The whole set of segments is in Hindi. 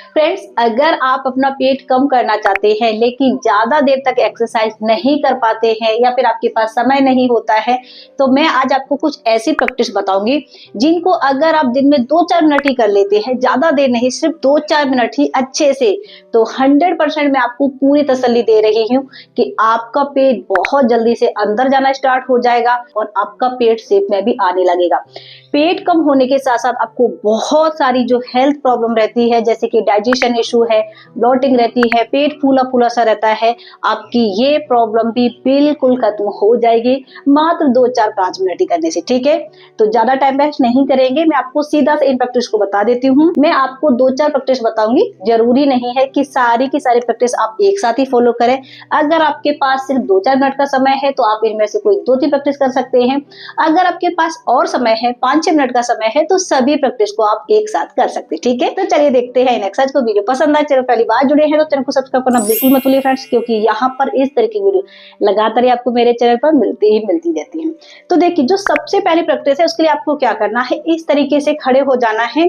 फ्रेंड्स, अगर आप अपना पेट कम करना चाहते हैं लेकिन ज्यादा देर तक एक्सरसाइज नहीं कर पाते हैं या फिर आपके पास समय नहीं होता है, तो मैं आज आपको कुछ ऐसी प्रैक्टिस बताऊंगी जिनको अगर आप दिन में 2-4 मिनट ही कर लेते हैं, ज्यादा देर नहीं, सिर्फ 2-4 मिनट ही अच्छे से, तो 100% मैं आपको पूरी तसल्ली दे रही हूँ कि आपका पेट बहुत जल्दी से अंदर जाना स्टार्ट हो जाएगा और आपका पेट शेप में भी आने लगेगा। पेट कम होने के साथ साथ आपको बहुत सारी जो हेल्थ प्रॉब्लम रहती है, जैसे कि डाइजेशन इशू है, ब्लोटिंग रहती है, पेट फूला फूला सा रहता है, आपकी ये प्रॉब्लम भी बिल्कुल खत्म हो जाएगी मात्र 2-4-5 मिनट ही करने से। ठीक है, तो ज्यादा टाइम वेस्ट नहीं करेंगे, मैं आपको सीधा से इन प्रैक्टिस को बता देती हूँ। मैं आपको 2-4 प्रैक्टिस बताऊंगी, जरूरी नहीं है कि सारी की सारी प्रैक्टिस आप एक साथ ही फॉलो करें। अगर आपके पास सिर्फ 2-4 मिनट का समय है तो आप इनमें से कोई 2-3 प्रैक्टिस कर सकते हैं। अगर आपके पास और समय है, 5-6 मिनट का समय है, तो सभी प्रैक्टिस को आप एक साथ कर सकते हैं। ठीक है, तो चलिए देखते हैं इन एक्सरसाइज को। वीडियो पसंद आए, चैनल पहली बार जुड़े हैं तो चैनल को सब्सक्राइब करना बिल्कुल मत भूलिए फ्रेंड्स, क्योंकि यहाँ पर इस तरह की वीडियो लगातार ही आपको मेरे चैनल पर मिलती रहती है। तो देखिए, जो सबसे पहली प्रैक्टिस है उसके लिए आपको क्या करना है, इस तरीके से खड़े हो जाना है।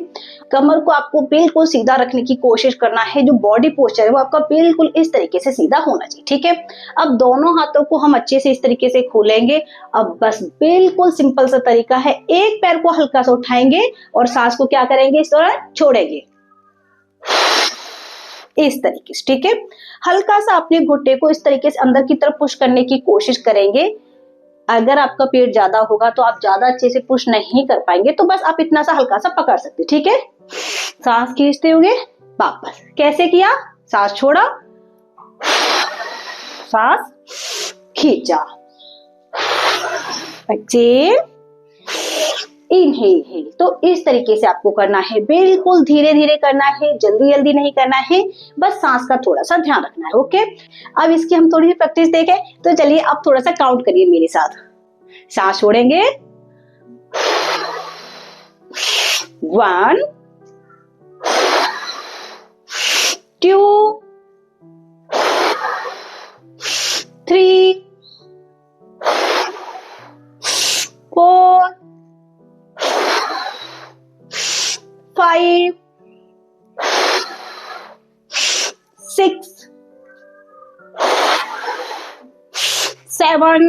कमर को आपको बिल्कुल सीधा रखने की कोशिश करना है। जो बॉडी पोस्चर है वो आपका बिल्कुल इस तरीके से सीधा होना चाहिए। ठीक है, अब दोनों हाथों को हम अच्छे से इस तरीके से खोलेंगे। अब बस बिल्कुल सिंपल सा तरीका है, एक पैर को हल्का सा उठाएंगे और सांस को क्या करेंगे, इस दौरान छोड़ेंगे इस तरीके से। ठीक है, हल्का सा अपने घुट्ने को इस तरीके से अंदर की तरफ पुश करने की कोशिश करेंगे। अगर आपका पेट ज्यादा होगा तो आप ज्यादा अच्छे से पुश नहीं कर पाएंगे, तो बस आप इतना सा हल्का सा पकड़ सकते। ठीक है, सांस खींचते हुए वापस। कैसे किया, सांस छोड़ा, सांस खींचा, एक्सेल, इनहेल। तो इस तरीके से आपको करना है, बिल्कुल धीरे धीरे करना है, जल्दी जल्दी नहीं करना है, बस सांस का थोड़ा सा ध्यान रखना है। ओके, अब इसकी हम थोड़ी सी प्रैक्टिस देखें, तो चलिए आप थोड़ा सा काउंट करिए मेरे साथ। सांस छोड़ेंगे, 1 2 3 4 5 6 7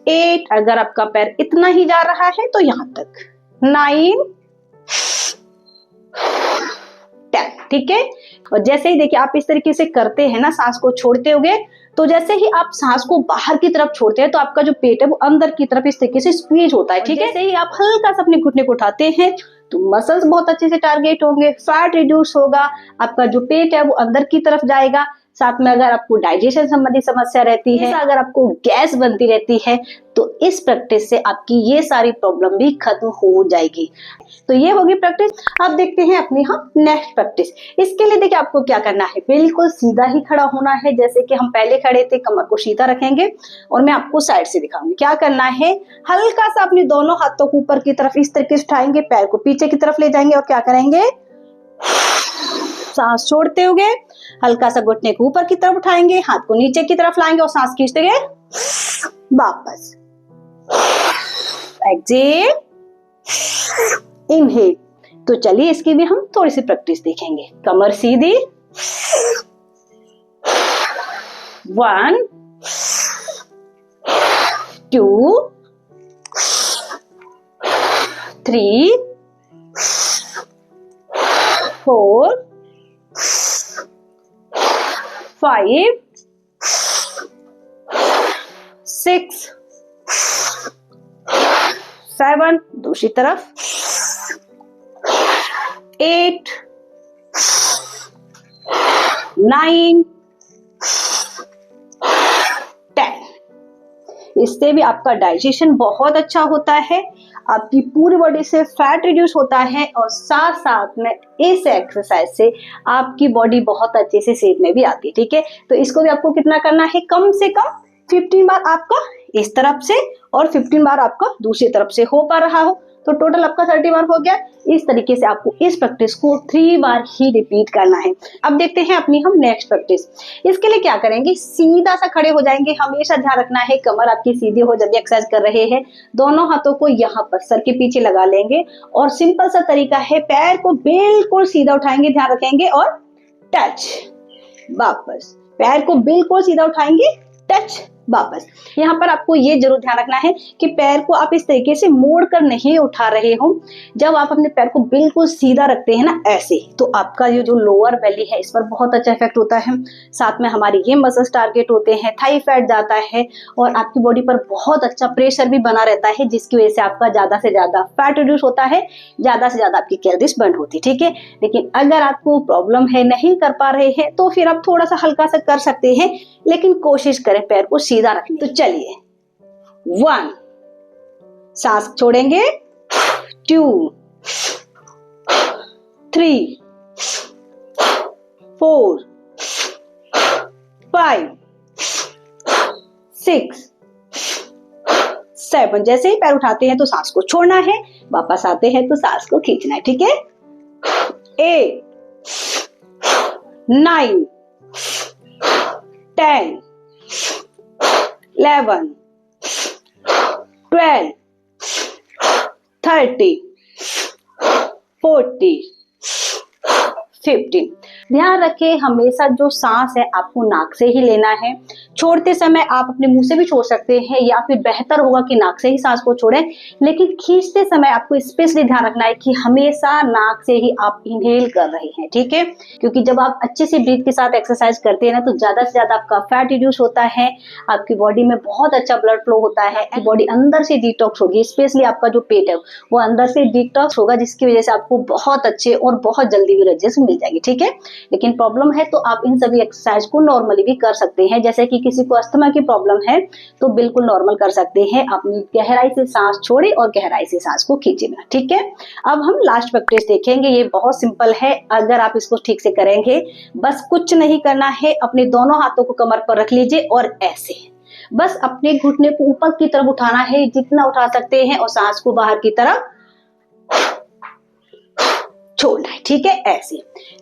8, अगर आपका पैर इतना ही जा रहा है तो यहां तक, 9 10। ठीक है, और जैसे ही देखिए आप इस तरीके से करते हैं ना, सांस को छोड़ते हुए, तो जैसे ही आप सांस को बाहर की तरफ छोड़ते हैं तो आपका जो पेट है वो अंदर की तरफ इस तरीके से स्क्वीज होता है। ठीक है, जैसे ही आप हल्का सा अपने घुटने को उठाते हैं तो मसल्स बहुत अच्छे से टारगेट होंगे, फैट रिड्यूस होगा, आपका जो पेट है वो अंदर की तरफ जाएगा। साथ में अगर आपको डाइजेशन संबंधी समस्या रहती है, अगर आपको गैस बनती रहती है, तो इस प्रैक्टिस से आपकी ये सारी प्रॉब्लम भी खत्म हो जाएगी। तो ये होगी प्रैक्टिस। अब देखते हैं अपनी हम नेक्स्ट प्रैक्टिस। इसके लिए देखिए आपको क्या करना है, बिल्कुल सीधा ही खड़ा होना है, जैसे कि हम पहले खड़े थे। कमर को सीधा रखेंगे और मैं आपको साइड से दिखाऊंगी। क्या करना है, हल्का सा अपने दोनों हाथों को ऊपर की तरफ इस तरीके से उठाएंगे, पैर को पीछे की तरफ ले जाएंगे और क्या करेंगे, सांस छोड़ते हुए हल्का सा घुटने को ऊपर की तरफ उठाएंगे, हाथ को नीचे की तरफ लाएंगे और सांस खींचते हुए वापस, एक्सेल, इनहेल। तो चलिए इसकी भी हम थोड़ी सी प्रैक्टिस देखेंगे। कमर सीधी, 1 2 3 4 5 6 7, दूसरी तरफ, 8 9 10। इससे भी आपका डाइजेशन बहुत अच्छा होता है, आपकी पूरी बॉडी से फैट रिड्यूस होता है और साथ साथ में इस एक्सरसाइज से आपकी बॉडी बहुत अच्छे से शेप में भी आती है। ठीक है, तो इसको भी आपको कितना करना है, कम से कम 15 बार आपका इस तरफ से और 15 बार आपका दूसरी तरफ से हो पा रहा हो तो टोटल आपका 30 बार हो गया। इस तरीके से आपको इस प्रैक्टिस को 3 बार ही रिपीट करना है। अब देखते हैं अपनी हम नेक्स्ट प्रैक्टिस। इसके लिए क्या करेंगे, सीधा सा खड़े हो जाएंगे। हमेशा ध्यान रखना है कमर आपकी सीधी हो जब भी एक्सरसाइज कर रहे हैं। दोनों हाथों को यहाँ पर सर के पीछे लगा लेंगे और सिंपल सा तरीका है, पैर को बिल्कुल सीधा उठाएंगे, ध्यान रखेंगे और टच, वापस, पैर को बिल्कुल सीधा उठाएंगे, टच, वापस। यहाँ पर आपको ये जरूर ध्यान रखना है कि पैर को आप इस तरीके से मोड़ कर नहीं उठा रहे हो। जब आप अपने पैर को बिल्कुल सीधा रखते हैं ना ऐसे, तो आपका ये जो लोअर बेली है इस पर बहुत अच्छा इफेक्ट होता है। साथ में हमारे ये मसल्स टारगेट होते हैं, थाई फैट जाता है और आपकी बॉडी पर बहुत अच्छा प्रेशर भी बना रहता है, जिसकी वजह से आपका ज्यादा से ज्यादा फैट रिड्यूस होता है, ज्यादा से ज्यादा आपकी कैलोरीज बर्न होती है। ठीक है, लेकिन अगर आपको प्रॉब्लम है, नहीं कर पा रहे हैं, तो फिर आप थोड़ा सा हल्का सा कर सकते हैं, लेकिन कोशिश करें पैर को सीधा रखने। तो चलिए, 1, सांस छोड़ेंगे, 2, 3, 4, 5, 6, 7। जैसे ही पैर उठाते हैं तो सांस को छोड़ना है, वापस आते हैं तो सांस को खींचना है। ठीक है, 8, 9, 10, 11, 12, 30, 40, 15। ध्यान रखें, हमेशा जो सांस है आपको नाक से ही लेना है। छोड़ते समय आप अपने मुंह से भी छोड़ सकते हैं, या फिर बेहतर होगा कि नाक से ही सांस को छोड़ें, लेकिन खींचते समय आपको स्पेशली ध्यान रखना है कि हमेशा नाक से ही आप इनहेल कर रहे हैं। ठीक है, क्योंकि जब आप अच्छे से ब्रीथ के साथ एक्सरसाइज करते हैं ना, तो ज्यादा से ज्यादा आपका फैट रिड्यूस होता है, आपकी बॉडी में बहुत अच्छा ब्लड फ्लो होता है, बॉडी अंदर से डिटॉक्स होगी, स्पेशली आपका जो पेट है वो अंदर से डिटॉक्स होगा, जिसकी वजह से आपको बहुत अच्छे और बहुत जल्दी एनर्जी मिल जाएगी। ठीक है, लेकिन प्रॉब्लम है तो आप इन सभी एक्सरसाइज को नॉर्मली भी कर सकते हैं। जैसे कि किसी को अस्थमा की प्रॉब्लम है तो बिल्कुल नॉर्मल कर सकते हैं। अपनी गहराई से सांस छोड़े और गहराई से सांस को खींचे। ठीक है, अब हम लास्ट प्रैक्टिस देखेंगे। ये बहुत सिंपल है, अगर आप इसको ठीक से करेंगे, बस कुछ नहीं करना है, अपने दोनों हाथों को कमर पर रख लीजिए और ऐसे बस अपने घुटने को ऊपर की तरफ उठाना है, जितना उठा सकते हैं, और सांस को बाहर की तरफ छोड़ना है। ठीक है, ऐसे,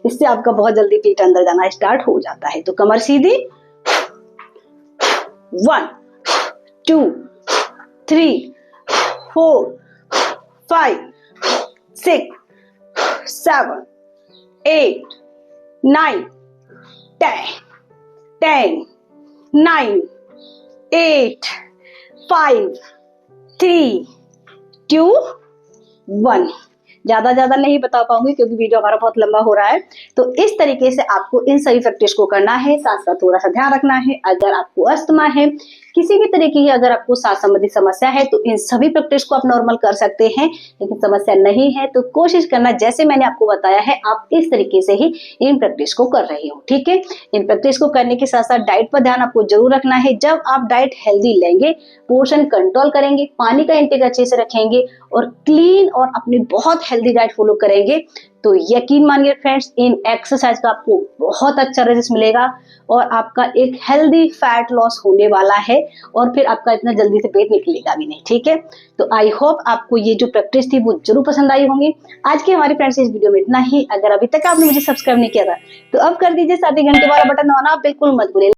इससे आपका बहुत जल्दी पेट अंदर जाना स्टार्ट हो जाता है। तो कमर सीधी, 1, 2, 3, 4, 5, 6, 7, 8, 9, 10, 10, 9, 8, 5, 3, 2, 1। ज्यादा नहीं बता पाऊंगी क्योंकि वीडियो हमारा बहुत लंबा हो रहा है। तो इस तरीके से आपको इन सभी प्रैक्टिस को करना है। साथ साथ थोड़ा सा ध्यान रखना है, अगर आपको अस्थमा है, किसी भी तरीके की अगर आपको सांस संबंधी समस्या है, तो इन सभी प्रैक्टिस को आप नॉर्मल कर सकते हैं। लेकिन समस्या नहीं है तो कोशिश करना, जैसे मैंने आपको बताया है, आप इस तरीके से ही इन प्रैक्टिस को कर रहे हो। ठीक है, इन प्रैक्टिस को करने के साथ साथ डाइट पर ध्यान आपको जरूर रखना है। जब आप डाइट हेल्दी लेंगे, पोर्शन कंट्रोल करेंगे, पानी का इंटेक अच्छे से रखेंगे और क्लीन और अपनी बहुत हेल्दी डाइट फॉलो करेंगे, तो यकीन मानिए फ्रेंड्स, इन एक्सरसाइज का आपको बहुत अच्छा रिजल्ट मिलेगा और आपका एक हेल्दी फैट लॉस होने वाला है और फिर आपका इतना जल्दी से पेट निकलेगा भी नहीं। ठीक है, तो आई होप आपको ये जो प्रैक्टिस थी वो जरूर पसंद आई होंगी। आज की हमारी फ्रेंड्स इस वीडियो में इतना ही। अगर अभी तक आपने मुझे सब्सक्राइब नहीं किया था तो अब कर दीजिए, साथ ही घंटे वाला बटन दबाना आप बिल्कुल मत भूलिए।